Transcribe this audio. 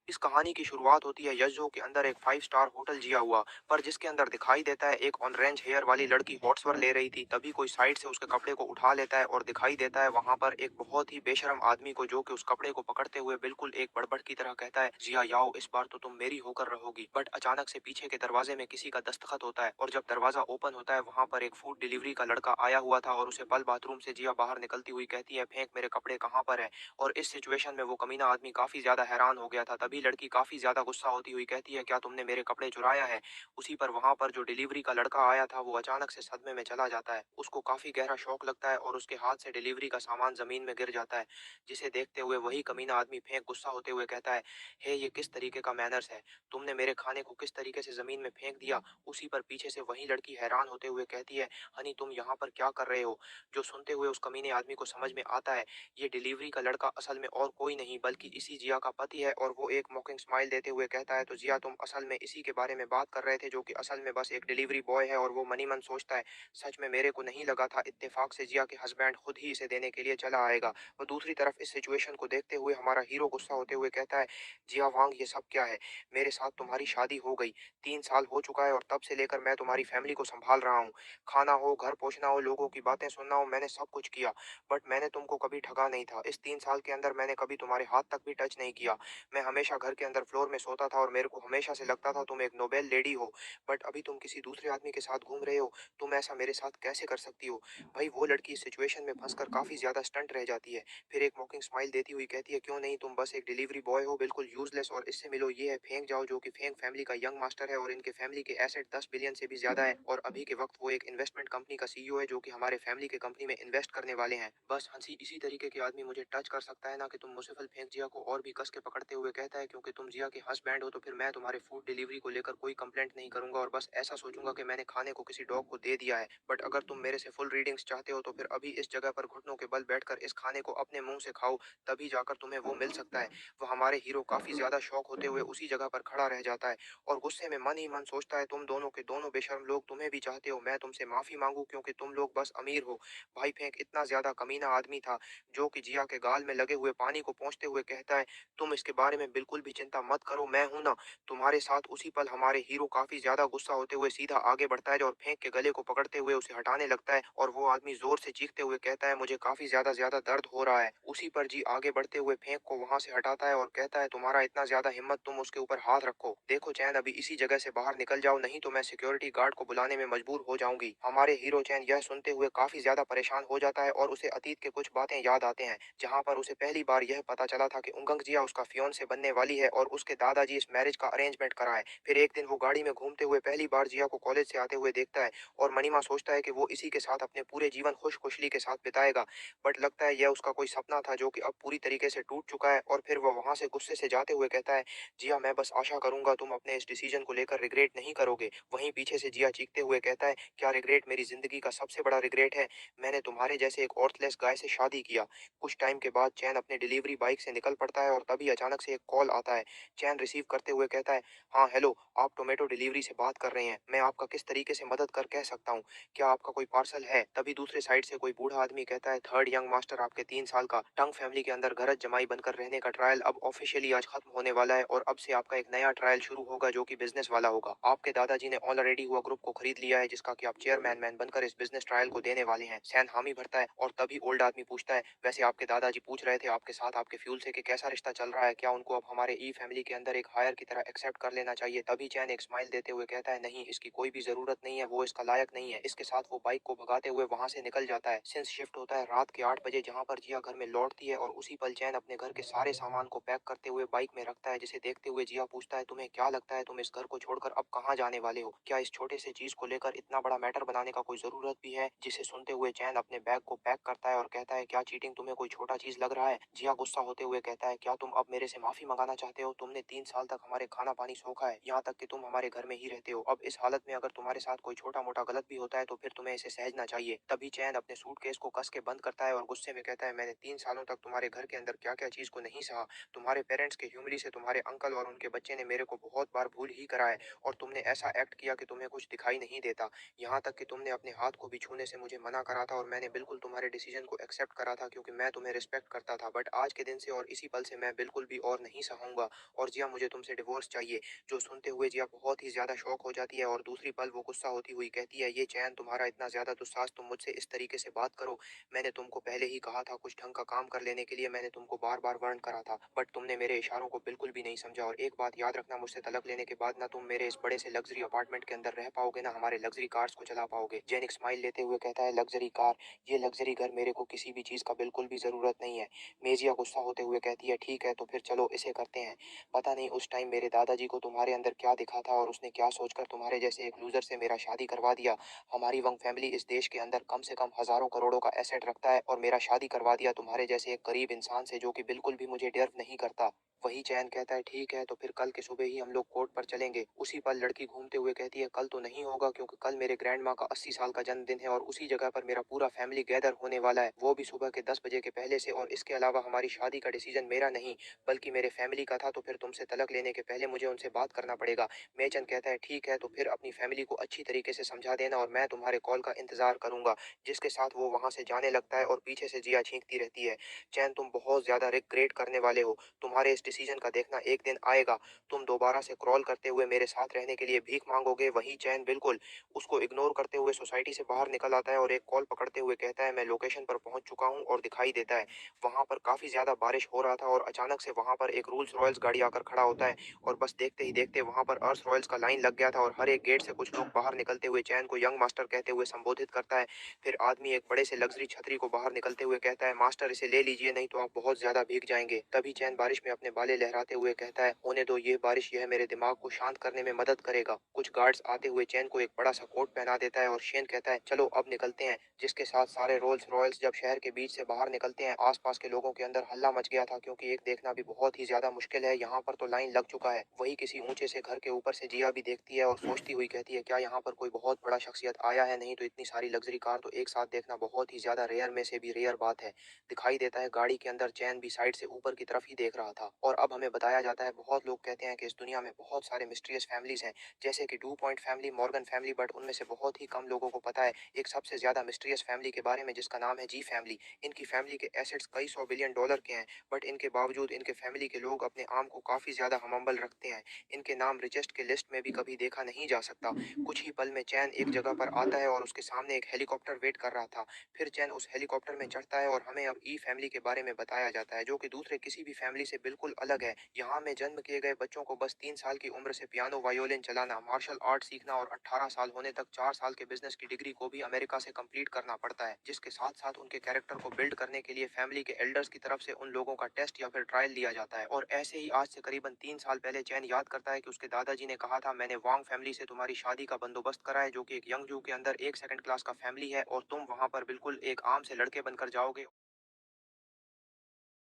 इस कहानी की शुरुआत होती है यश जो के अंदर एक 5 स्टार होटल जिया हुआ, पर जिसके अंदर दिखाई देता है एक ऑरेंज हेयर वाली लड़की हॉट स्वर ले रही थी। तभी कोई साइड से उसके कपड़े को उठा लेता है और दिखाई देता है वहां पर एक बहुत ही बेशरम आदमी को, जो कि उस कपड़े को पकड़ते हुए बिल्कुल एक बड़बड़ की तरह कहता है, जिया याओ, इस बार तो तुम मेरी होकर रहोगी। बट अचानक से पीछे के दरवाजे में किसी का दस्तखत होता है और जब दरवाजा ओपन होता है वहां पर एक फूड डिलीवरी का लड़का आया हुआ था और उसे पल बाथरूम से जिया बाहर निकलती हुई कहती है, फेंक मेरे कपड़े कहाँ पर है। और इस सिचुएशन में वो कमीना आदमी काफी ज्यादा हैरान हो गया था। तभी लड़की काफी ज्यादा गुस्सा होती हुई कहती है, क्या तुमने मेरे कपड़े चुराया है। उसी पर वहां पर जो डिलीवरी का लड़का आया था वो अचानक से सदमे में चला जाता है। उसको काफी गहरा शौक लगता है और उसके हाथ से डिलीवरी का सामान जमीन में गिर जाता है, जिसे देखते हुए वही कमीना आदमी फेंक गुस्सा होते हुए कहता है, हे ये किस तरीके का मैनर्स है, तुमने मेरे खाने को किस तरीके से जमीन में फेंक दिया। उसी पर पीछे से वही लड़की हैरान होते हुए कहती है, हनी तुम यहाँ पर क्या कर रहे हो। जो सुनते हुए उस कमीने आदमी को समझ में आता है ये डिलीवरी का लड़का असल में और कोई नहीं बल्कि इसी जिया का पति है। और वो एक मॉकिंग स्माइल देते हुए कहता है, तो जिया तुम असल में इसी के बारे में बात कर रहे थे, जो कि असल में बस एक डिलीवरी बॉय है। और वो मनी मन सोचता है, सच में मेरे को नहीं लगा था इत्तेफाक से जिया के हस्बैंड खुद ही इसे देने के लिए चला आएगा। और दूसरी तरफ इस सिचुएशन को देखते हुए हमारा हीरो गुस्सा होते हुए कहता है, जिया वांग ये सब क्या है, मेरे साथ तुम्हारी शादी हो गई, 3 साल हो चुका है और तब से लेकर मैं तुम्हारी फैमिली को संभाल रहा हूँ। खाना हो, घर पोछना हो, लोगों की बातें सुनना हो, मैंने सब कुछ किया, बट मैंने तुमको कभी ठगा नहीं था। इस 3 साल के अंदर मैंने कभी तुम्हारे हाथ तक भी टच नहीं किया। मैं हमेशा घर के अंदर फ्लोर में सोता था और मेरे को हमेशा से लगता था तुम एक नोबेल लेडी हो, बट अभी तुम किसी दूसरे आदमी के साथ घूम रहे हो। तुम ऐसा मेरे साथ कैसे कर सकती हो। भाई वो लड़की इस सिचुएशन में फंसकर काफी ज्यादा स्टंट रह जाती है। फिर एक मॉकिंग स्माइल देती हुई कहती है, क्यों नहीं, तुम बस एक डिलीवरी बॉय हो, बिल्कुल यूजलेस, और इससे मिलो ये है फेंक जाओ, जो कि फेंक फैमिली का यंग मास्टर है और इनके फैमिली के एसेट 10 बिलियन से भी ज्यादा है। और अभी के वक्त वो एक इन्वेस्टमेंट कंपनी का सीईओ है, जो कि हमारे फैमिली के कंपनी में इन्वेस्ट करने वाले हैं। बस हंसी इसी तरीके के आदमी मुझे टच कर सकता है ना, कि तुम मुसेफल फेंक जिया को और भी कस के पकड़ते हुए कहता है, क्योंकि तुम जिया के हस्बैंड हो तो फिर मैं तुम्हारे फूड डिलीवरी को लेकर कोई कंप्लेंट नहीं करूंगा और बस ऐसा सोचूंगा कि मैंने खाने को किसी डॉग को दे दिया है। बट अगर तुम मेरे से फुल रीडिंग्स चाहते हो तो फिर अभी इस जगह पर घुटनों के बल बैठकर इस खाने को अपने मुंह से खाओ, तभी जाकर तुम्हें वो मिल सकता है। वह हमारे हीरो काफी ज्यादा शौक होते हुए उसी जगह पर खड़ा रह जाता है और गुस्से में मन ही मन सोचता है, तुम दोनों के दोनों बेशर्म लोग, तुम्हें भी चाहते हो मैं तुमसे माफी मांगू, क्योंकि तुम लोग बस अमीर हो। भाई फेंक इतना ज्यादा कमीना आदमी था, जो कि जिया के गाल में लगे हुए पानी को पोंछते हुए कहता है, तुम इसके बारे में बिल्कुल भी चिंता मत करो, मैं हूं ना तुम्हारे साथ। उसी पल हमारे हीरो काफी ज्यादा गुस्सा होते हुए सीधा आगे बढ़ता है और फेंक के गले को पकड़ते हुए उसे हटाने लगता है। और वो आदमी जोर से चीखते हुए कहता है, मुझे काफी ज्यादा ज्यादा दर्द हो रहा है। उसी पर जी आगे बढ़ते हुए फेंक को वहां से हटाता है और कहता है, तुम्हारा इतना ज्यादा हिम्मत, तुम उसके ऊपर हाथ रखो। देखो चैन, अभी इसी जगह से बाहर निकल जाओ, नहीं तो मैं सिक्योरिटी गार्ड को बुलाने में मजबूर हो जाऊंगी। हमारे हीरो चैन यह सुनते हुए काफी ज्यादा परेशान हो जाता है और उसे अतीत के कुछ बातें याद आते हैं, जहां पर उसे पहली बार यह पता चला था कि उंगंग जिया उसका फियोंसे बनने वाली है और उसके दादाजी इस मैरिज का अरेंजमेंट कराए। फिर एक दिन वो गाड़ी में घूमते हुए पहली बार जिया को कॉलेज से आते हुए देखता है और मनीमा सोचता है कि वो इसी के साथ अपने पूरे जीवन खुश खुशली के साथ बिताएगा। बट लगता है यह उसका कोई सपना था, जो कि अब पूरी तरीके से टूट चुका है। और फिर वह वहां से गुस्से से जाते हुए कहता है, जिया मैं बस आशा करूंगा तुम अपने इस डिसीजन को लेकर रिग्रेट नहीं करोगे। वहीं पीछे से जिया चीखते हुए कहता है, क्या रिग्रेट, मेरी जिंदगी का सबसे बड़ा रिग्रेट है, मैंने तुम्हारे जैसे एक ऑर्थलेस गाय से शादी किया। कुछ टाइम के बाद चैन अपने डिलीवरी बाइक से निकल पड़ता है और तभी अचानक से एक कॉल आता है। चैन रिसीव करते हुए कहता है, हाँ हेलो, आप टोमेटो डिलीवरी से बात कर रहे हैं, मैं आपका किस तरीके से मदद कर कह सकता हूँ, क्या आपका कोई पार्सल है। तभी दूसरे साइड से कोई बूढ़ा आदमी कहता है, थर्ड यंग मास्टर, आपके 3 साल का टंग फैमिली के अंदर घरत जमाई बनकर रहने का ट्रायल अब ऑफिशियली आज खत्म होने वाला है और अब से आपका एक नया ट्रायल शुरू होगा, जो कि बिजनेस वाला होगा। आपके दादाजी ने ऑलरेडी हुआ ग्रुप को खरीद लिया है, जिसका कि आप चेयरमैन मैन बनकर इस बिजनेस ट्रायल को देने वाले हैं। सैन हामी भरता है और तभी ओल्ड आदमी पूछता है, वैसे आपके दादाजी पूछ रहे थे आपके साथ आपके फ्यूल से कि कैसा रिश्ता चल रहा है, क्या उनको अब हमारे ई फैमिली के अंदर एक हायर की तरह एक्सेप्ट कर लेना चाहिए। तभी चैन एक स्माइल देते हुए कहता है, नहीं, इसकी कोई भी जरूरत नहीं है, वो इसका लायक नहीं है। इसके साथ वो बाइक को भगाते हुए वहां से निकल जाता है। सीन्स शिफ्ट होता है रात के 8 बजे, जहां पर जिया घर में लौटती है और उसी पल चैन अपने घर के सारे सामान को पैक करते हुए बाइक में रखता है, जिसे देखते हुए जिया पूछता है, तुम्हें क्या लगता है तुम इस घर को छोड़कर अब कहाँ जाने वाले हो, क्या इस छोटे से चीज को लेकर इतना बड़ा मैटर बनाने का कोई जरूरत भी है। जिसे सुनते हुए चैन अपने बैग को पैक करता है और कहता है, क्या चीटिंग तुम्हें कोई छोटा चीज लग रहा है। जिया गुस्सा होते हुए कहता है, क्या तुम अब मेरे से माफी मंगाना चाहते हो, तुमने 3 साल तक हमारे खाना पानी सोखा है, यहाँ तक कि तुम हमारे घर में ही रहते हो, अब इस हालत में अगर तुम्हारे साथ कोई छोटा मोटा गलत भी होता है तो फिर तुम्हें इसे सहजना चाहिए। तभी चैन अपने सूटकेस को कस के बंद करता है और गुस्से में कहता है, मैंने 3 सालों तक तुम्हारे घर के अंदर क्या क्या चीज को नहीं सहा। तुम्हारे पेरेंट्स के ह्यूमिली से तुम्हारे अंकल और उनके बच्चे ने मेरे को बहुत बार भूल ही करा है और तुमने ऐसा एक्ट किया कि तुम्हें कुछ दिखाई नहीं देता। यहाँ तक कि तुमने अपने हाथ को भी छूने से मुझे मना करा था और मैंने बिल्कुल तुम्हारे डिसीजन को एक्सेप्ट करा था, क्योंकि मैं तुम्हें रिस्पेक्ट करता था। बट आज के दिन से और इसी पल से मैं बिल्कुल भी और नहीं सह चाहूँगा और जिया मुझे तुमसे डिवोर्स चाहिए। जो सुनते हुए जिया बहुत ही ज़्यादा शॉक हो जाती है और दूसरी पल वो गुस्सा होती हुई कहती है, ये चैन तुम्हारा इतना ज़्यादा दुस्साहस, तुम मुझसे इस तरीके से बात करो। मैंने तुमको पहले ही कहा था कुछ ढंग का काम कर लेने के लिए, मैंने तुमको बार-बार वार्न करा था, बट तुमने मेरे इशारों को बिल्कुल भी नहीं समझा और एक बात याद रखना, मुझसे तलाक लेने के बाद ना तुम मेरे इस बड़े से लग्ज़री अपार्टमेंट के अंदर रह पाओगे, ना हमारे लग्ज़री कार्स को चला पाओगे। जेनिक स्माइल लेते हुए कहता है, लग्ज़री कार? ये लग्ज़री घर मेरे को किसी भी चीज़ का बिल्कुल भी ज़रूरत नहीं है। मेजिया गुस्सा होते हुए कहती है, ठीक है तो फिर चलो इसे करते हैं। पता नहीं उस टाइम मेरे दादाजी को तुम्हारे अंदर क्या दिखा था और उसने क्या सोचकर तुम्हारे जैसे एक लूज़र से मेरा शादी करवा दिया। हमारी वंग फैमिली इस देश के अंदर कम से कम हज़ारों करोड़ों का एसेट रखता है और मेरा शादी करवा दिया तुम्हारे जैसे एक गरीब इंसान से जो कि बिल्कुल भी मुझे डिज़र्व नहीं करता। वही चैन कहता है, ठीक है तो फिर कल के सुबह ही हम लोग कोर्ट पर चलेंगे। उसी पल लड़की घूमते हुए कहती है, कल तो नहीं होगा क्योंकि कल मेरे ग्रैंड माँ का 80 साल का जन्मदिन है और उसी जगह पर मेरा पूरा फैमिली गैदर होने वाला है, वो भी सुबह के 10 बजे के पहले से। और इसके अलावा हमारी शादी का डिसीजन मेरा नहीं बल्कि मेरे फैमिली का था, तो फिर तुमसे तलाक लेने के पहले मुझे उनसे बात करना पड़ेगा। मेचन कहता है, ठीक है तो फिर अपनी फैमिली को अच्छी तरीके से समझा देना और मैं तुम्हारे कॉल का इंतजार करूंगा। जिसके साथ वो वहां से जाने लगता है और पीछे से जिया छींकती रहती है, चैन तुम बहुत ज्यादा रिग्रेट करने वाले हो, तुम्हारे इस डिसीजन का देखना एक दिन आएगा, तुम दोबारा से क्रॉल करते हुए मेरे साथ रहने के लिए भीख मांगोगे। वही चैन बिल्कुल उसको इग्नोर करते हुए सोसाइटी से बाहर निकल आता है और एक कॉल पकड़ते हुए कहता है, मैं लोकेशन पर पहुंच चुका हूं। और दिखाई देता है वहां पर काफी ज्यादा बारिश हो रहा था और अचानक से वहां पर एक रूल्स रॉयल्स गाड़ी आकर खड़ा होता है और बस देखते ही देखते वहां पर अर्थ रॉयल्स का लाइन लग गया था और हर एक गेट से कुछ लोग बाहर निकलते हुए चैन को यंग मास्टर कहते हुए संबोधित करता है। फिर आदमी एक बड़े से लग्जरी छतरी को बाहर निकलते हुए कहता है, मास्टर इसे ले लीजिए नहीं तो आप बहुत ज्यादा भीग जाएंगे। तभी चैन बारिश में अपने बाले लहराते हुए कहता है, होने दो ये बारिश, यह मेरे दिमाग को शांत करने में मदद करेगा। कुछ गार्ड्स आते हुए चैन को एक बड़ा सा कोट पहना देता है और शेन कहता है, चलो अब निकलते हैं। जिसके साथ सारे रोल्स रॉयल्स जब शहर के बीच से बाहर निकलते हैं, आसपास के लोगों के अंदर हल्ला मच गया था क्योंकि एक देखना भी बहुत ही ज्यादा मुश्किल है, यहाँ पर तो लाइन लग चुका है। वही किसी ऊंचे से घर के ऊपर से जिया भी देखती है और सोचती हुई कहती है, क्या यहाँ पर कोई बहुत बड़ा शख्सियत आया है? नहीं तो इतनी सारी लग्जरी कार तो एक साथ देखना बहुत ही ज्यादा रेयर में से भी रेयर बात है। दिखाई देता है गाड़ी के अंदर चैन भी साइड से ऊपर की तरफ ही देख रहा था और अब हमें बताया जाता है, बहुत लोग कहते हैं कि इस दुनिया में बहुत सारे मिस्टीरियस फैमिलीज हैं जैसे कि 2 point family, Morgan family, but उनमें से बहुत ही कम लोगों को पता है एक सबसे ज्यादा मिस्टीरियस फैमिली के बारे में जिसका नाम है जी फैमिली। इनकी फैमिली के एसेट्स कई सौ बिलियन डॉलर के हैं, बट इनके बावजूद इनके फैमिली के लोग अपने आम को काफी ज्यादा हमम्बल रखते हैं। इनके नाम रिचेस्ट के लिस्ट में भी कभी देखा नहीं जा सकता। कुछ ही पल में चैन एक जगह पर आता है और उसके सामने एक हेलीकॉप्टर वेट कर रहा था। फिर चैन उस हेलीकॉप्टर में चढ़ता है और हमें अब ई फैमिली के बारे में बताया जाता है जो कि दूसरे किसी भी फैमिली से बिल्कुल अलग है। यहाँ में जन्म किए गए बच्चों को बस 3 साल की उम्र से पियानो, वायोलिन चलाना, मार्शल आर्ट सीखना और 18 साल होने तक 4 साल के बिजनेस की डिग्री को भी अमेरिका से कंप्लीट करना पड़ता है। जिसके साथ साथ उनके कैरेक्टर को बिल्ड करने के लिए फैमिली के एल्डर्स की तरफ से उन लोगों का टेस्ट या फिर ट्रायल लिया जाता है। और ऐसे ही आज से करीबन 3 साल पहले चैन याद करता है कि उसके दादाजी ने कहा था, मैंने वांग फैमिली से तुम्हारी शादी का बंदोबस्त करा है जो कि एक यंग जू के अंदर एक सेकंड क्लास का फैमिली है और तुम वहां पर बिल्कुल एक आम से लड़के बनकर जाओगे।